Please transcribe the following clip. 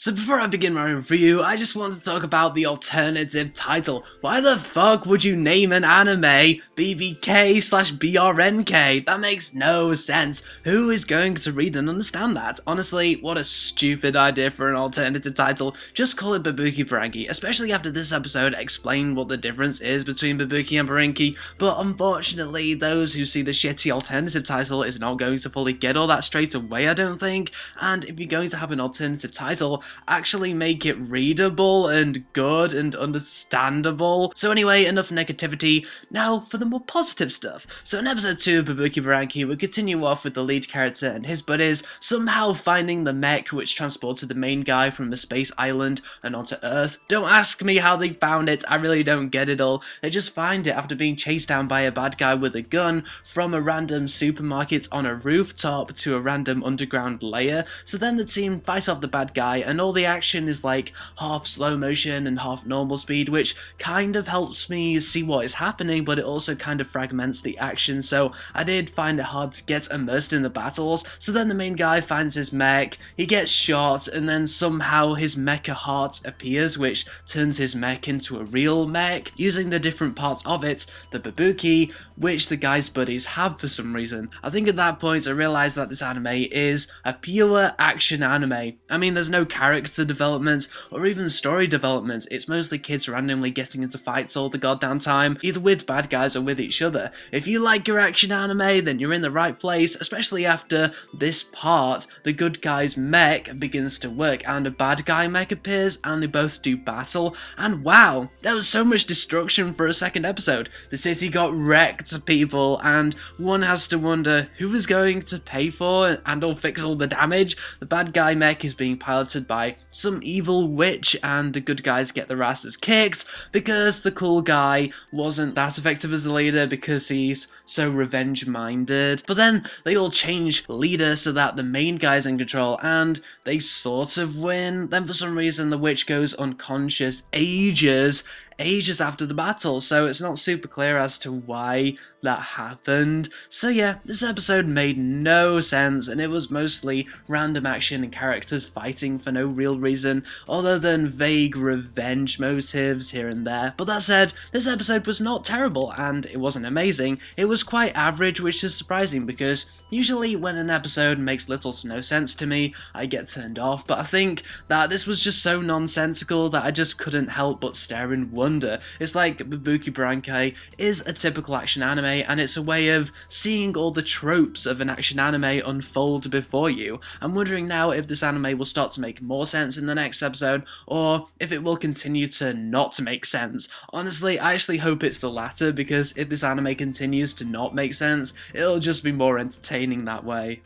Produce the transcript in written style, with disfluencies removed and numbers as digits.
So before I begin my review, I just want to talk about the alternative title. Why the fuck would you name an anime BBK/BRNK? That makes no sense. Who is going to read and understand that? Honestly, what a stupid idea for an alternative title. Just call it Bubuki Buranki, especially after this episode explained what the difference is between Bubuki and Buranki, but unfortunately those who see the shitty alternative title is not going to fully get all that straight away, I don't think, and if you're going to have an alternative title, actually make it readable and good and understandable. So anyway, enough negativity, now for the more positive stuff. So in episode 2 of Bubuki Buranki, we continue off with the lead character and his buddies somehow finding the mech which transported the main guy from a space island and onto Earth. Don't ask me how they found it, I really don't get it all. They just find it after being chased down by a bad guy with a gun from a random supermarket on a rooftop to a random underground layer. So then the team fight off the bad guy and all the action is like half slow motion and half normal speed, which kind of helps me see what is happening, but it also kind of fragments the action, so I did find it hard to get immersed in the battles. So then the main guy finds his mech, he gets shot, and then somehow his mecha heart appears, which turns his mech into a real mech, using the different parts of it, the Bubuki, which the guy's buddies have for some reason. I think at that point I realised that this anime is a pure action anime. I mean, there's no character development or even story development, it's mostly kids randomly getting into fights all the goddamn time, either with bad guys or with each other. If you like your action anime, then you're in the right place, especially after this part, the good guy's mech begins to work and a bad guy mech appears and they both do battle, and wow, there was so much destruction for a second episode. The city got wrecked, people, and one has to wonder who is going to pay for and or fix all the damage. The bad guy mech is being piloted by some evil witch and the good guys get their asses kicked because the cool guy wasn't that effective as the leader because he's so revenge minded. But then they all change leader so that the main guy's in control and they sort of win. Then for some reason the witch goes unconscious ages after the battle, so it's not super clear as to why that happened. So yeah, this episode made no sense and it was mostly random action and characters fighting for no real reason other than vague revenge motives here and there. But that said, this episode was not terrible and it wasn't amazing, it was quite average, which is surprising because usually when an episode makes little to no sense to me, I get turned off, but I think that this was just so nonsensical that I just couldn't help but stare in wonder. It's like Bubuki Buranki is a typical action anime and it's a way of seeing all the tropes of an action anime unfold before you. I'm wondering now if this anime will start to make more sense in the next episode or if it will continue to not make sense. Honestly, I actually hope it's the latter because if this anime continues to not make sense, it'll just be more entertaining that way.